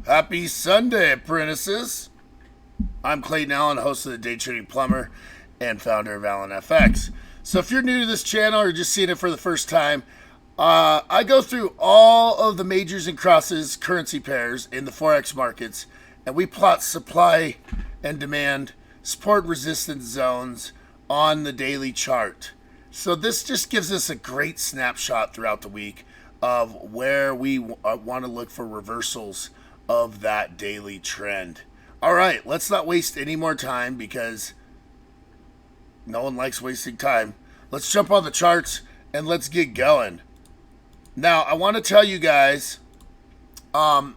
Happy Sunday, apprentices. I'm Clayton Allen, host of the Day Trading Plumber and founder of AllenFx. So if you're new to this channel or just seeing it for the first time, I go through all of the majors and crosses currency pairs in the Forex markets, and we plot supply and demand, support resistance zones on the daily chart. So this just gives us a great snapshot throughout the week of where we want to look for reversals of that daily trend. All right, let's not waste any more time because no one likes wasting time. Let's jump on the charts and let's get going. Now, I want to tell you guys, I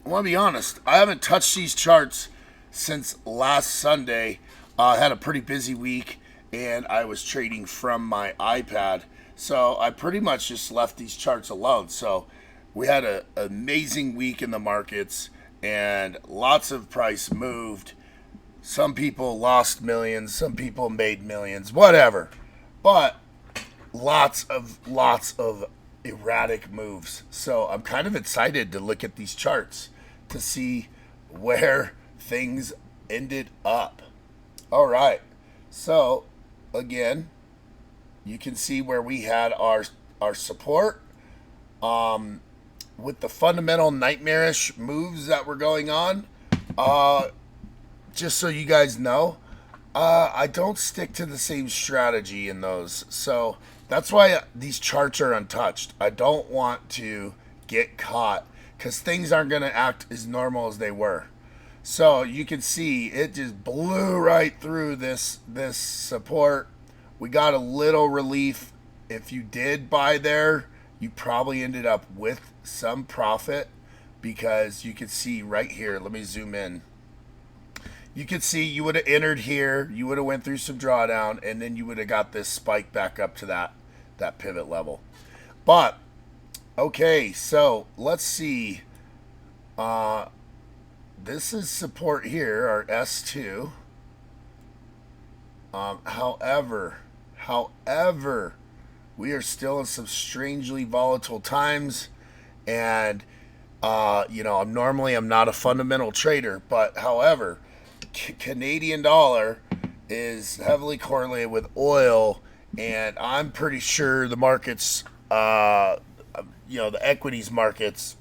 want to be honest, I haven't touched these charts since last Sunday. I had a pretty busy week and I was trading from my iPad. So I pretty much just left these charts alone. So we had an amazing week in the markets and lots of price moved. Some people lost millions, some people made millions, whatever. But lots of erratic moves. So I'm kind of excited to look at these charts to see where things ended up. All right. So again, you can see where we had our support. With the fundamental nightmarish moves that were going on, just so you guys know, I don't stick to the same strategy in those. So that's why these charts are untouched. I don't want to get caught because things aren't going to act as normal as they were. So you can see it just blew right through this support. We got a little relief. If you did buy there, you probably ended up with some profit because you can see right here. Let me zoom in. You can see you would have entered here. You would have went through some drawdown, and then you would have got this spike back up to that pivot level. But, okay, so let's see. This is support here, our S2. However, we are still in some strangely volatile times, and I'm not a fundamental trader, but however, Canadian dollar is heavily correlated with oil, and I'm pretty sure the markets, the equities markets,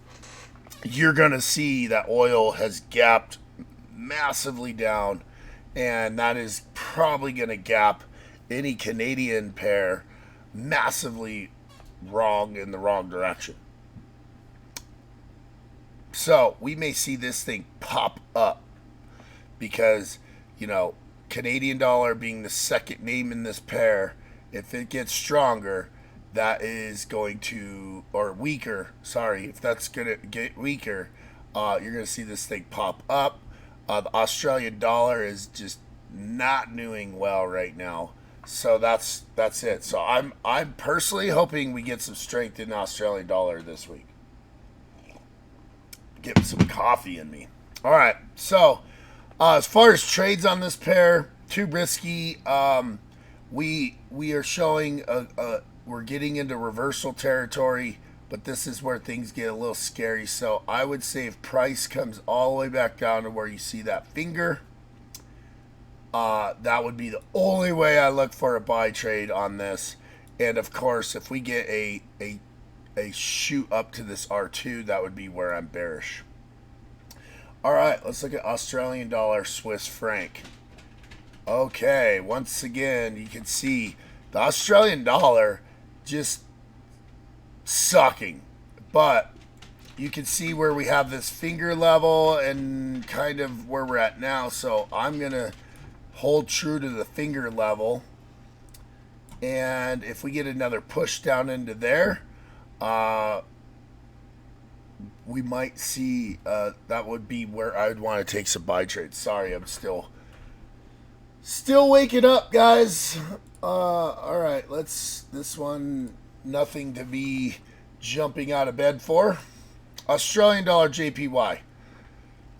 you're gonna see that oil has gapped massively down, and that is probably gonna gap any Canadian pair massively wrong in the wrong direction. So we may see this thing pop up because, Canadian dollar being the second name in this pair, if it gets stronger, that is going to, or weaker, sorry, if that's going to get weaker, you're going to see this thing pop up. The Australian dollar is just not doing well right now. So that's it. So I'm personally hoping we get some strength in the Australian dollar this week. Get some coffee in me. All right. So as far as trades on this pair, too risky. We are showing we're getting into reversal territory, but this is where things get a little scary. So I would say if price comes all the way back down to where you see that finger, that would be the only way I look for a buy trade on this. And of course, if we get a shoot up to this R2, that would be where I'm bearish. All right, let's look at Australian dollar, Swiss franc. Okay, once again, you can see the Australian dollar just sucking. But you can see where we have this finger level and kind of where we're at now. So I'm going to hold true to the finger level, and if we get another push down into there, we might see that would be where I would want to take some buy trades. Sorry, I'm still waking up, guys. All right, this one, nothing to be jumping out of bed for. Australian dollar JPY.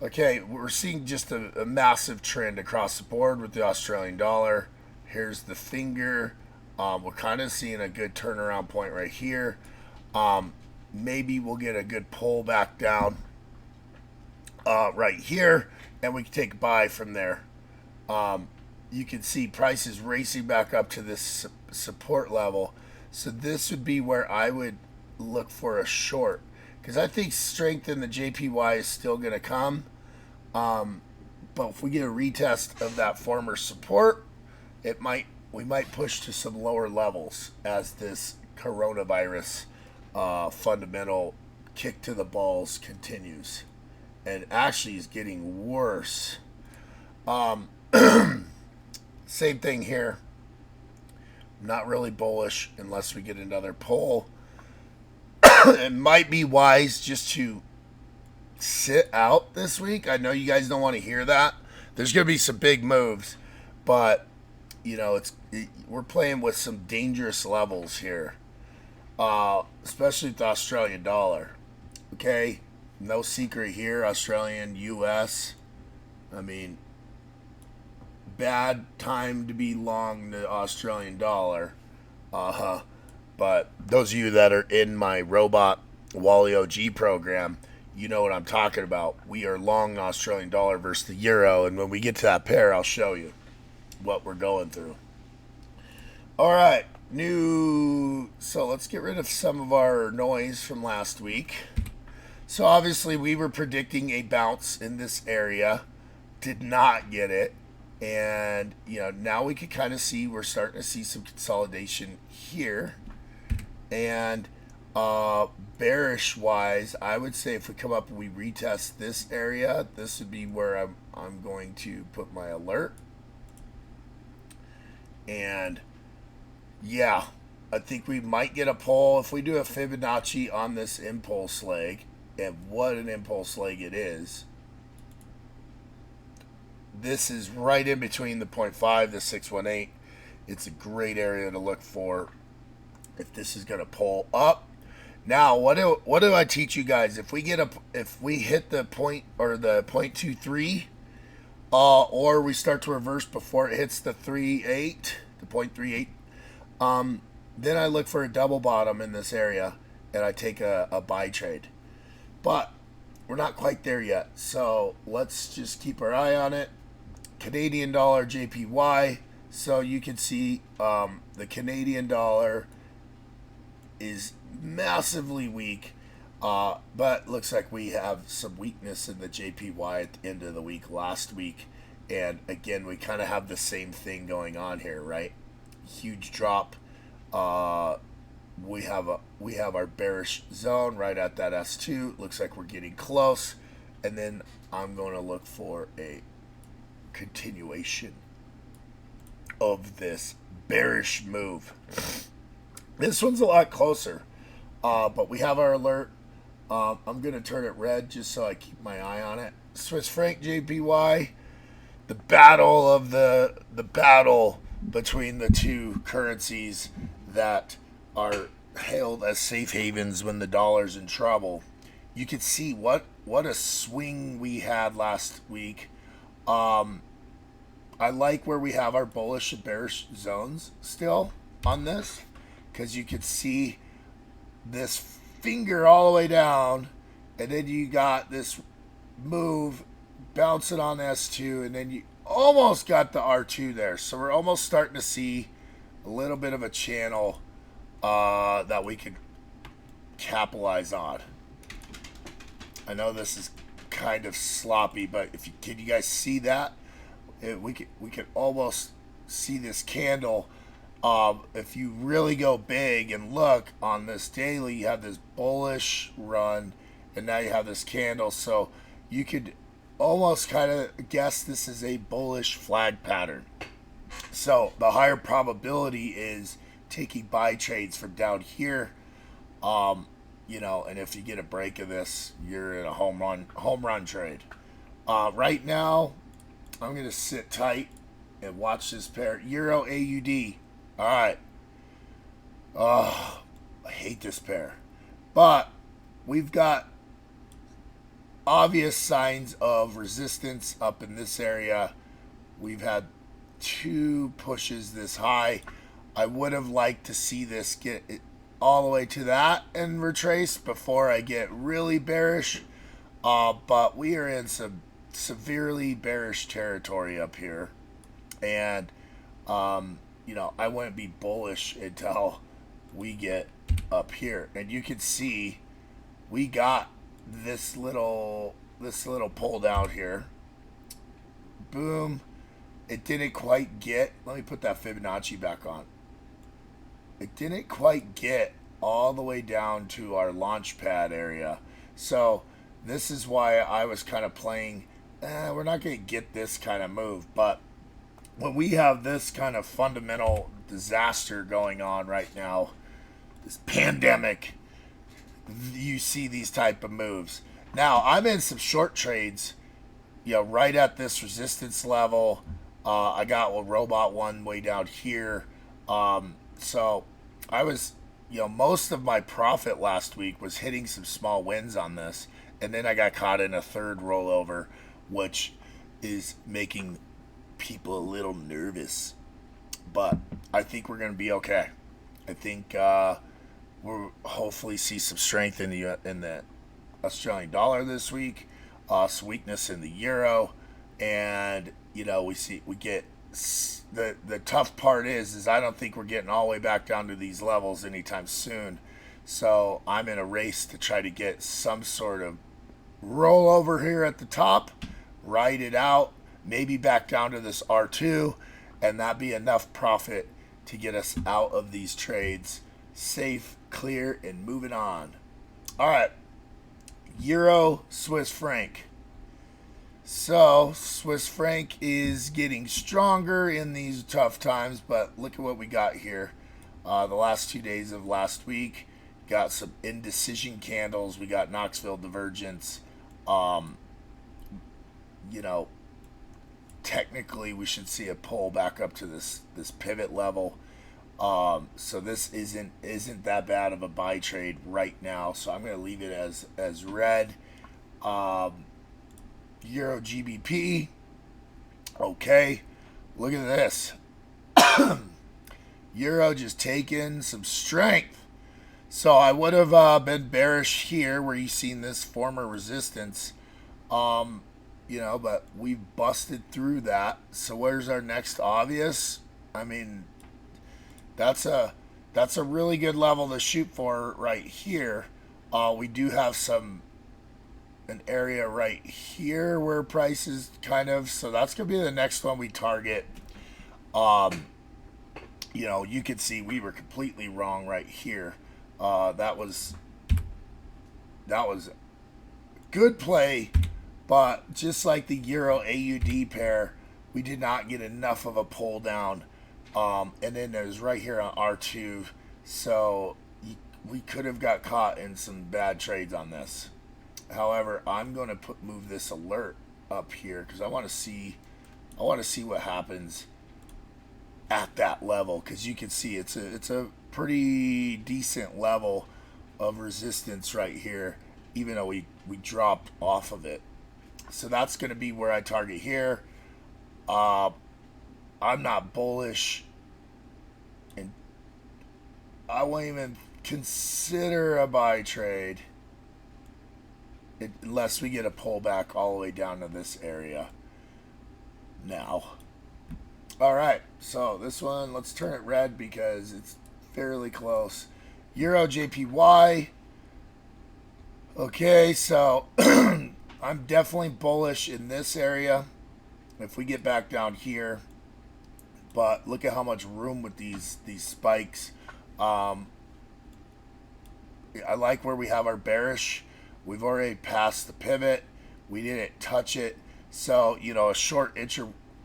Okay, we're seeing just a massive trend across the board with the Australian dollar. Here's the finger. We're kind of seeing a good turnaround point right here. Maybe we'll get a good pull back down. right here, and we can take a buy from there. You can see prices racing back up to this support level. So this would be where I would look for a short, because I think strength in the JPY is still going to come. But if we get a retest of that former support, we might push to some lower levels as this coronavirus fundamental kick to the balls continues, and actually is getting worse. Same thing here. Not really bullish unless we get another pull. It might be wise just to sit out this week. I know you guys don't want to hear that. There's going to be some big moves, but you know, we're playing with some dangerous levels here, especially with the Australian dollar. Okay, no secret here, Australian, US. I mean, bad time to be long the Australian dollar. But those of you that are in my robot Wally OG program, you know what I'm talking about. We are long the Australian dollar versus the euro, and when we get to that pair, I'll show you what we're going through. All right, so let's get rid of some of our noise from last week. So obviously we were predicting a bounce in this area, did not get it, and you know, now we can kind of see we're starting to see some consolidation here. And bearish wise, I would say if we come up and we retest this area, this would be where I'm going to put my alert. And yeah, I think we might get a pull if we do a Fibonacci on this impulse leg. And what an impulse leg it is. This is right in between the 0.5, the 618. It's a great area to look for if this is going to pull up. Now, what do I teach you guys? If we hit the point or the 0.23, or we start to reverse before it hits the 3.8, the 0.38, then I look for a double bottom in this area and I take a buy trade. But we're not quite there yet, so let's just keep our eye on it. Canadian dollar JPY. So you can see the Canadian dollar is massively weak, but looks like we have some weakness in the JPY at the end of the week last week. And again, we kind of have the same thing going on here, right? Huge drop. We have our bearish zone right at that S2. Looks like we're getting close, and then I'm going to look for a continuation of this bearish move. This one's a lot closer, but we have our alert. I'm going to turn it red just so I keep my eye on it. Swiss franc JPY, the battle between the two currencies that are hailed as safe havens when the dollar's in trouble. You can see what a swing we had last week. I like where we have our bullish and bearish zones still on this, because you can see this finger all the way down, and then you got this move bouncing on S2, and then you almost got the R2 there. So we're almost starting to see a little bit of a channel that we could capitalize on. I know this is kind of sloppy, but can you guys see that? We could almost see this candle. If you really go big and look on this daily, you have this bullish run, and now you have this candle. So you could almost kind of guess this is a bullish flag pattern. So the higher probability is taking buy trades from down here. You know, and if you get a break of this, you're in a home run trade. Right now, I'm going to sit tight and watch this pair. Euro AUD. All right. Oh, I hate this pair. But we've got obvious signs of resistance up in this area. We've had two pushes this high. I would have liked to see this get all the way to that and retrace before I get really bearish. But we are in some severely bearish territory up here. And, I wouldn't be bullish until we get up here. And you can see we got this little pull down here. Boom. It didn't quite get, let me put that Fibonacci back on. It didn't quite get all the way down to our launch pad area. So this is why I was kind of playing, we're not going to get this kind of move. But when we have this kind of fundamental disaster going on right now, this pandemic, you see these type of moves. Now, I'm in some short trades, right at this resistance level. I got a robot one way down here. So I was, most of my profit last week was hitting some small wins on this. And then I got caught in a third rollover, which is making people a little nervous. But I think we're going to be okay. I think we'll hopefully see some strength in the Australian dollar this week, some weakness in the euro, and we get the tough part is I don't think we're getting all the way back down to these levels anytime soon. So I'm in a race to try to get some sort of rollover here at the top, ride it out, maybe back down to this R2, and that be enough profit to get us out of these trades safe, clear, and moving on. All right, Euro, Swiss franc. So Swiss franc is getting stronger in these tough times, but look at what we got here. The last 2 days of last week, got some indecision candles. We got Knoxville divergence. Technically we should see a pull back up to this pivot level. So this isn't that bad of a buy trade right now. So I'm going to leave it as red. Euro GBP. Okay, look at this. Euro just taking some strength. So I would have been bearish here where you've seen this former resistance. But we busted through that. So where's our next obvious? I mean, that's a really good level to shoot for right here. We do have an area right here where price is kind of, so that's gonna be the next one we target. You can see we were completely wrong right here. That was good play, but just like the Euro AUD pair, we did not get enough of a pull down. And then there's right here on R2, so we could have got caught in some bad trades on this. However, I'm going to move this alert up here because I want to see what happens at that level, because you can see it's a pretty decent level of resistance right here, even though we dropped off of it. So that's going to be where I target here. I'm not bullish, and I won't even consider a buy trade unless we get a pullback all the way down to this area now. All right, so this one, let's turn it red because it's fairly close. Euro JPY. Okay, so I'm definitely bullish in this area if we get back down here. But look at how much room with these spikes. I like where we have our bearish. We've already passed the pivot. We didn't touch it. So, a short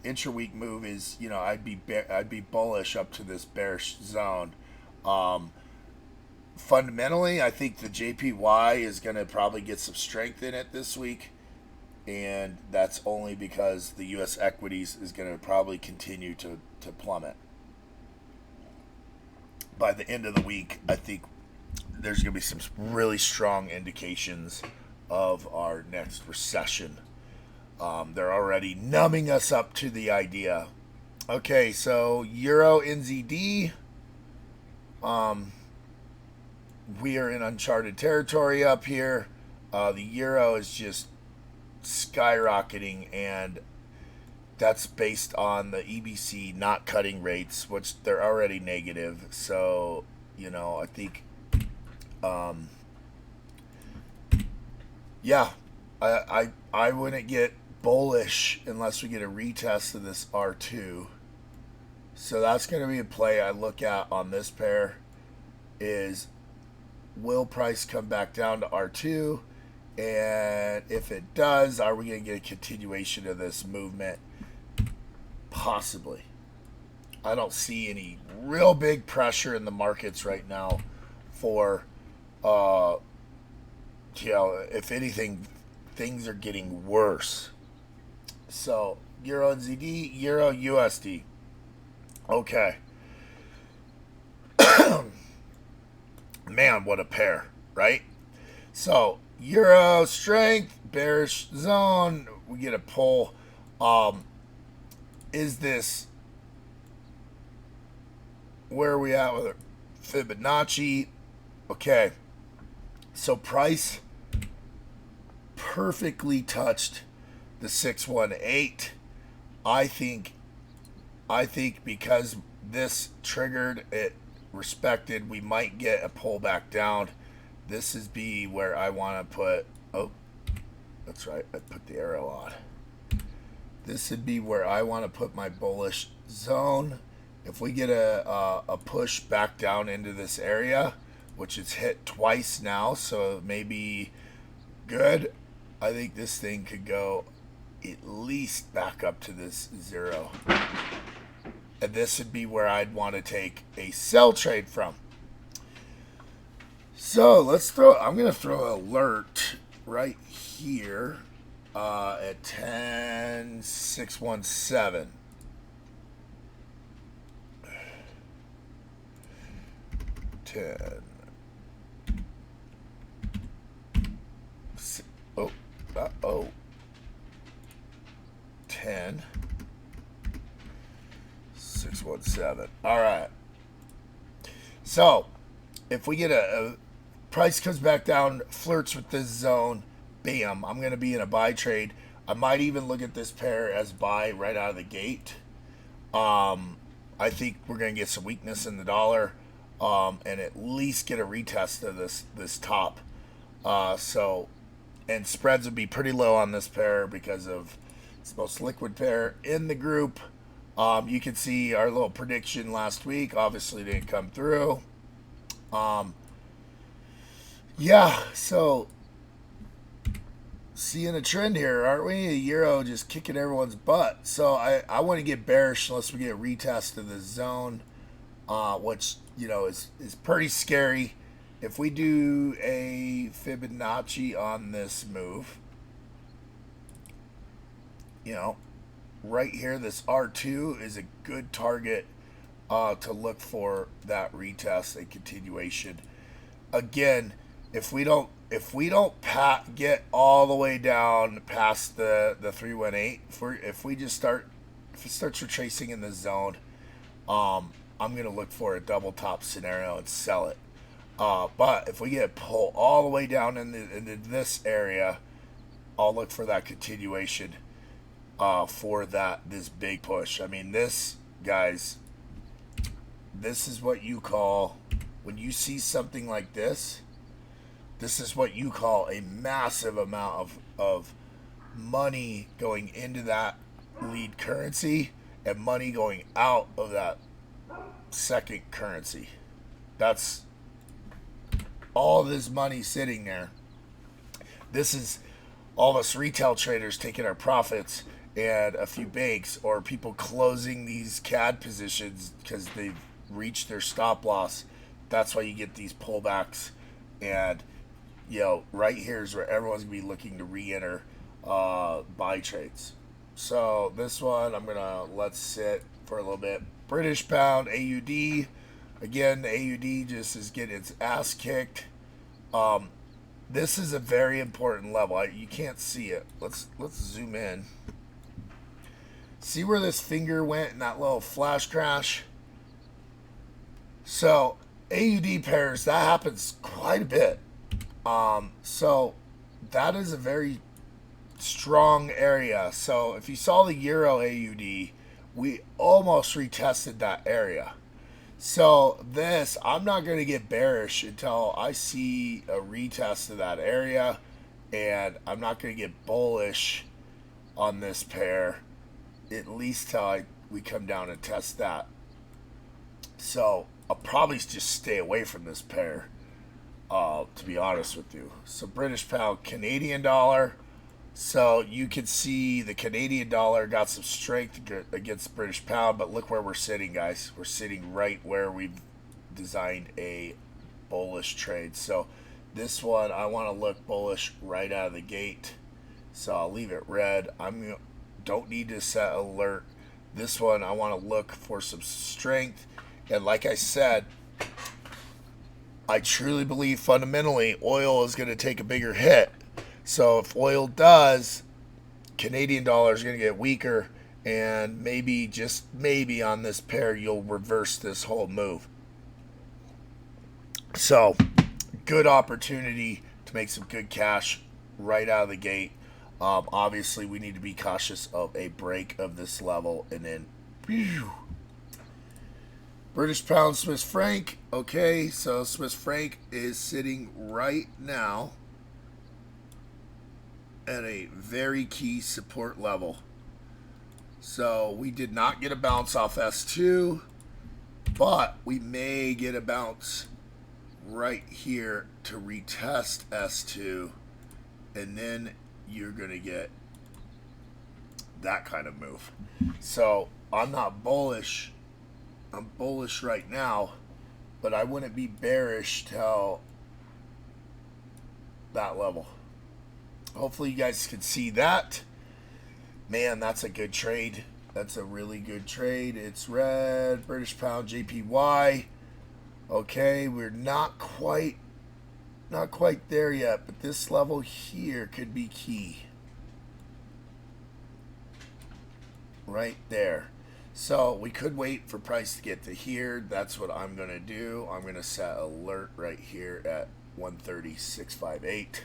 intra-week move is, I'd be bullish up to this bearish zone. Fundamentally, I think the JPY is going to probably get some strength in it this week. And that's only because the U.S. equities is going to probably continue to plummet. By the end of the week, I think there's going to be some really strong indications of our next recession. They're already numbing us up to the idea. Okay, so Euro NZD. We are in uncharted territory up here. The euro is just skyrocketing, and that's based on the EBC not cutting rates, which they're already negative. So, I think, um, yeah, I wouldn't get bullish unless we get a retest of this R2. So that's going to be a play I look at on this pair is, will price come back down to R2? And if it does, are we going to get a continuation of this movement? Possibly. I don't see any real big pressure in the markets right now for, if anything, things are getting worse. So, Euro NZD, Euro USD. Okay. Man, what a pair, right? So, Euro strength, bearish zone. We get a pull. Is this, where are we at with it? Fibonacci? Okay. So, price perfectly touched the 618. I think because this triggered it, respected, we might get a pullback down. This is be where I want to put, oh, that's right, I put the arrow on. This would be where I want to put my bullish zone. If we get a push back down into this area, which it's hit twice now, so maybe good, I think this thing could go at least back up to this 0. And this would be where I'd want to take a sell trade from. So I'm going to throw an alert right here at 10,617. Oh, 10. 617. All right. So, if we get a price comes back down, flirts with this zone, bam, I'm going to be in a buy trade. I might even look at this pair as buy right out of the gate. I think we're going to get some weakness in the dollar, and at least get a retest of this top. And spreads would be pretty low on this pair because of it's the most liquid pair in the group. You can see our little prediction last week obviously didn't come through. Yeah, so seeing a trend here, aren't we? The euro just kicking everyone's butt. So I want to get bearish unless we get a retest of the zone, which, is pretty scary. If we do a Fibonacci on this move, right here, this R2 is a good target to look for that retest and continuation. Again, if we don't get all the way down past the 318, if it starts retracing in the zone, I'm gonna look for a double top scenario and sell it. But if we get pull all the way down into this area, I'll look for that continuation for this big push. I mean, this, guys, this is what you call, when you see something like this, this is what you call a massive amount of money going into that lead currency and money going out of that second currency. That's all this money sitting there. This is all of us retail traders taking our profits, and a few banks or people closing these CAD positions because they've reached their stop loss. That's why you get these pullbacks. And, right here is where everyone's going to be looking to re-enter buy trades. So this one I'm going to let sit for a little bit. British pound, AUD. Again, the AUD just is getting its ass kicked. This is a very important level. You can't see it. Let's zoom in. See where this finger went in that little flash crash? So AUD pairs, that happens quite a bit. So that is a very strong area. So if you saw the Euro AUD, we almost retested that area. So this, I'm not going to get bearish until I see a retest of that area, and I'm not going to get bullish on this pair at least till we come down and test that. So I'll probably just stay away from this pair, to be honest with you. So British pound, Canadian dollar. So you can see the Canadian dollar got some strength against British pound, but look where we're sitting, guys. We're sitting right where we've designed a bullish trade. So this one, I want to look bullish right out of the gate. So I'll leave it red. Don't need to set alert. This one, I want to look for some strength. And like I said, I truly believe fundamentally oil is going to take a bigger hit. So if oil does, Canadian dollar is going to get weaker, and maybe, just maybe on this pair, you'll reverse this whole move. So good opportunity to make some good cash right out of the gate. Obviously, we need to be cautious of a break of this level, and then whew. British pound, Swiss franc. Okay, so Swiss franc is sitting right now at a very key support level. So we did not get a bounce off S2, but we may get a bounce right here to retest S2, and then you're going to get that kind of move. So I'm not bullish. I'm bullish right now, but I wouldn't be bearish till that level. Hopefully you guys can see that. Man, that's a good trade. That's a really good trade. It's red, British pound, JPY. Okay, we're not quite there yet, but this level here could be key. Right there. So we could wait for price to get to here. That's what I'm going to do. I'm going to set alert right here at 130.658.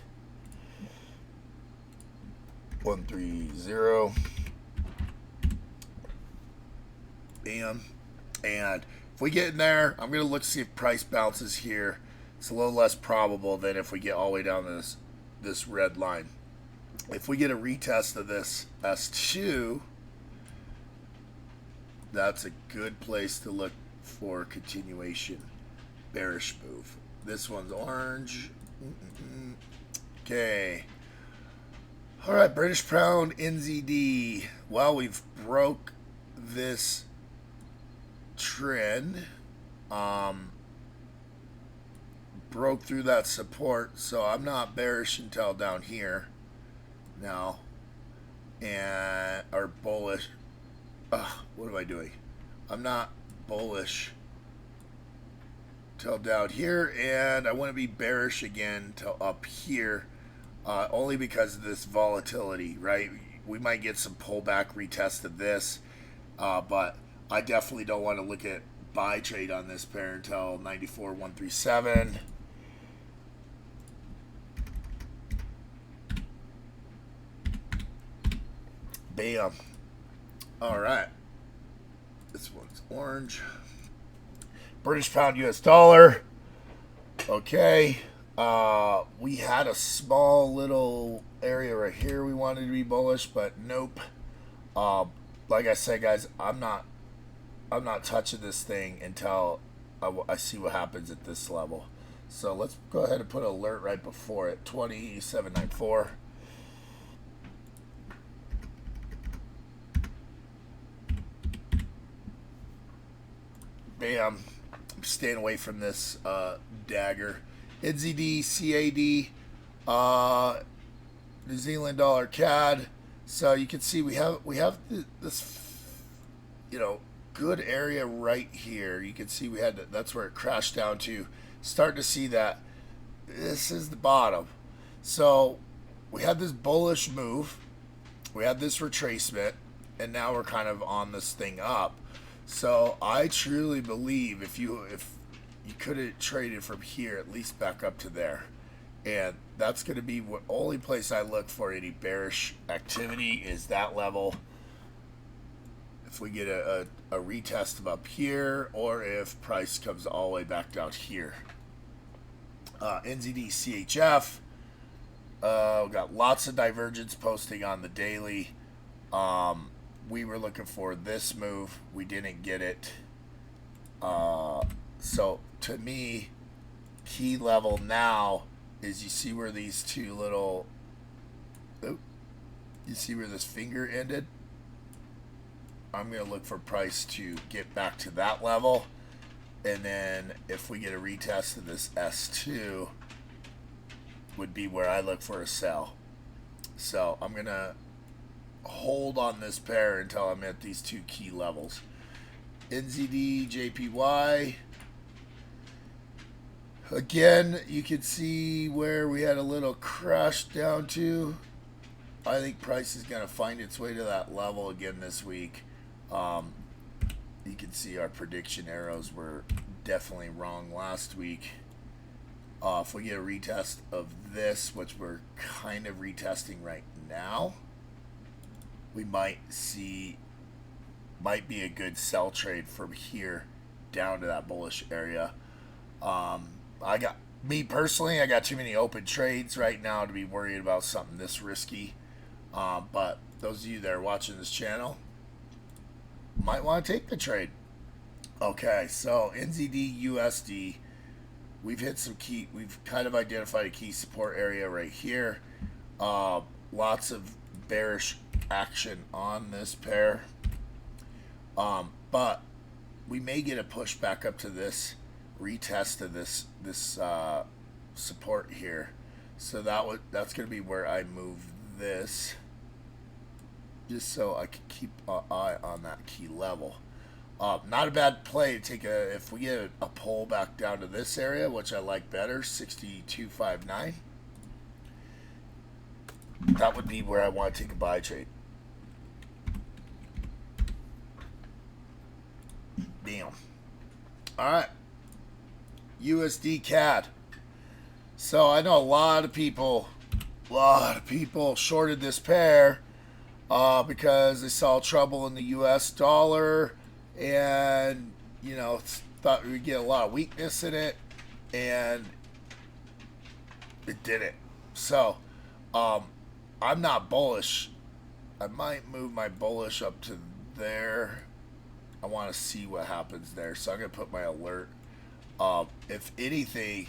130. Bam. And if we get in there, I'm going to look to see if price bounces here. It's a little less probable than if we get all the way down to this red line. If we get a retest of this S2, that's a good place to look for continuation bearish move. This one's orange. Okay. All right, British pound, NZD. Well, we've broke this trend. Broke through that support, so I'm not bearish until down here now, and or bullish. What am I doing? I'm not bullish till down here, and I want to be bearish again till up here, only because of this volatility, right? We might get some pullback retest of this, but I definitely don't want to look at buy trade on this pair until 94.137. Bam. All right. This one's orange. British pound, US dollar. Okay. We had a small little area right here we wanted to be bullish, but nope. Like I said, guys, I'm not touching this thing until I see what happens at this level. So let's go ahead and put an alert right before it. 27.94. Bam. I'm staying away from this dagger. NZD, CAD, New Zealand dollar, CAD. So you can see we have this, good area right here. You can see that's where it crashed down to. Starting to see that this is the bottom. So we had this bullish move. We had this retracement, and now we're kind of on this thing up. So I truly believe if you could have traded from here at least back up to there, And that's going to be the only place I look for any bearish activity is that level. If we get a retest of up here, or if price comes all the way back down here. NZD CHF. Got lots of divergence posting on the daily. We were looking for this move. We didn't get it. So to me, key level now is you see where these two little, you see where this finger ended? I'm going to look for price to get back to that level. And then if we get a retest of this S2, would be where I look for a sell. So I'm going to hold on this pair until I'm at these two key levels. NZD JPY. Again, you can see where we had a little crush down to. I think price is going to find its way to that level again this week. You can see our prediction arrows were definitely wrong last week. If we get a retest of this, which we're kind of retesting right now, we might be a good sell trade from here down to that bullish area. Me personally, I got too many open trades right now to be worried about something this risky. But those of you that are watching this channel might want to take the trade. Okay, so NZD USD, we've kind of identified a key support area right here. Lots of bearish action on this pair. But we may get a push back up to this retest of this support here. So that's going to be where I move this, just so I can keep an eye on that key level. Not a bad play to take if we get a pull back down to this area, which I like better, 62.59. That would be where I want to take a buy trade. Damn. All right. USD CAD. So I know a lot of people shorted this pair because they saw trouble in the US dollar and, you know, thought we would get a lot of weakness in it, and it didn't. So I'm not bullish. I might move my bullish up to there. I want to see what happens there, so I'm going to put my alert. If anything,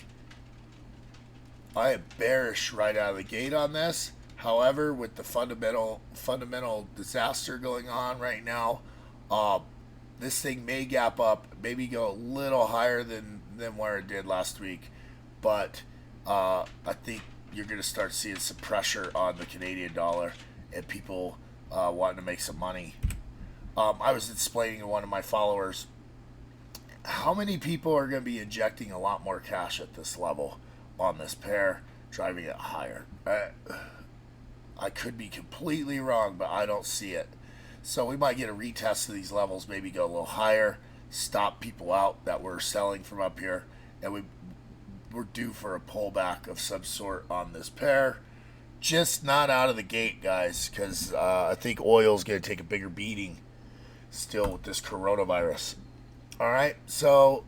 I am bearish right out of the gate on this. However, with the fundamental disaster going on right now, this thing may gap up, maybe go a little higher than where it did last week. But I think you're going to start seeing some pressure on the Canadian dollar and people wanting to make some money. I was explaining to one of my followers how many people are going to be injecting a lot more cash at this level on this pair, driving it higher. I could be completely wrong, but I don't see it. So we might get a retest of these levels, maybe go a little higher, stop people out that were selling from up here, and we're due for a pullback of some sort on this pair. Just not out of the gate, guys, because I think oil's going to take a bigger beating still with this coronavirus. All right, so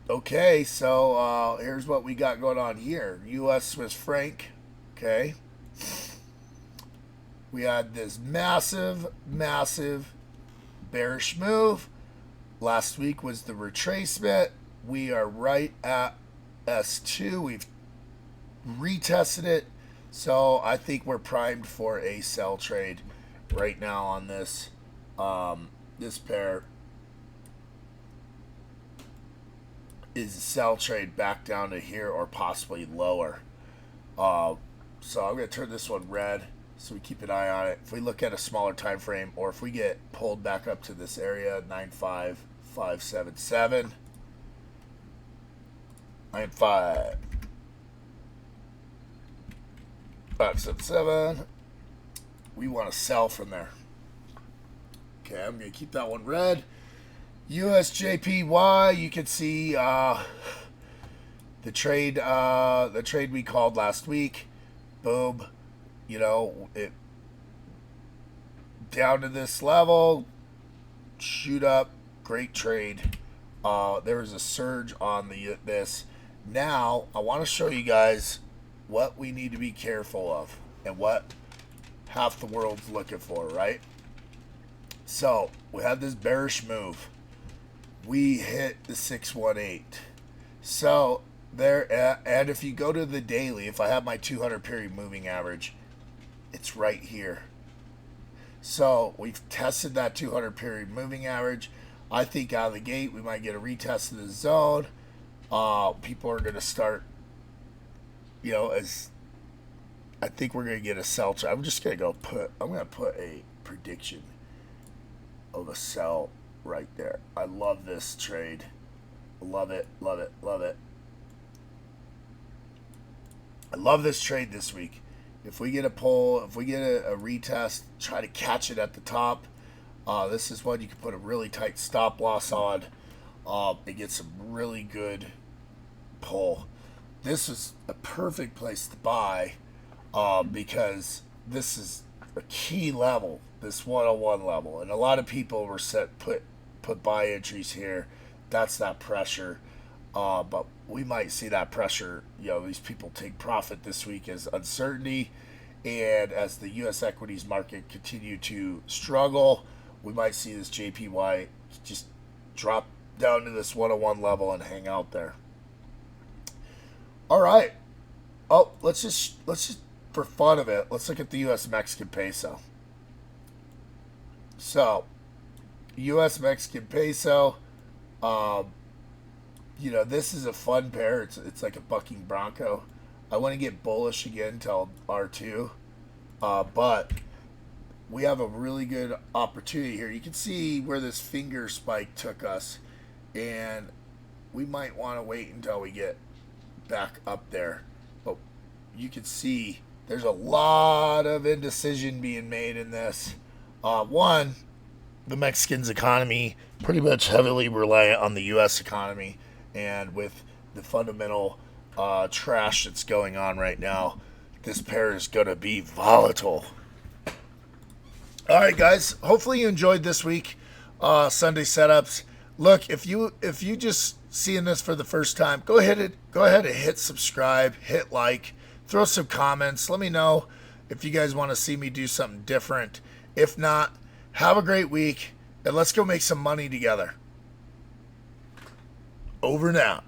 okay, so here's what we got going on here. U.S. Swiss franc, okay. We had this massive bearish move. Last week was the retracement. We are right at S2. We've retested it. So I think we're primed for a sell trade right now on this. This pair is a sell trade back down to here or possibly lower. So I'm going to turn this one red so we keep an eye on it. If we look at a smaller time frame, or if we get pulled back up to this area, 95577, 95577, we want to sell from there. Okay, I'm going to keep that one red. US JPY, you can see The trade we called last week, boom, you know, it down to this level, shoot up, great trade. There was a surge on this. Now I want to show you guys what we need to be careful of and what half the world's looking for, right? So we had this bearish move. We hit the 618. So there, and if you go to the daily, if I have my 200 period moving average, it's right here. So we've tested that 200 period moving average. I think out of the gate we might get a retest of the zone. People are going to start, you know, as I think we're going to get a sell. I'm just going to I'm going to put a prediction of a sell right there. I love this trade. Love it, love it, love it. I love this trade this week. If we get a pull, if we get a retest, try to catch it at the top. This is one you can put a really tight stop loss on. It gets some really good pull. This is a perfect place to buy because this is a key level, this 101 level, and a lot of people were put buy entries here. That's that pressure, but we might see that pressure. You know, these people take profit this week as uncertainty, and as the U.S. equities market continue to struggle, we might see this JPY just drop down to this 101 level and hang out there. All right. Oh, let's just for fun of it, let's look at the U.S. Mexican peso. So, U.S. Mexican peso. You know, this is a fun pair. It's like a bucking bronco. I want to get bullish again till R2, but we have a really good opportunity here. You can see where this finger spike took us, and we might want to wait until we get back up there. But you can see there's a lot of indecision being made in this. One, the Mexicans' economy pretty much heavily reliant on the U.S. economy, and with the fundamental trash that's going on right now, this pair is going to be volatile. All right, guys. Hopefully you enjoyed this week. Sunday setups. Look, if you just seeing this for the first time, go ahead and hit subscribe, hit like, throw some comments. Let me know if you guys want to see me do something different. If not, have a great week, and let's go make some money together. Over now.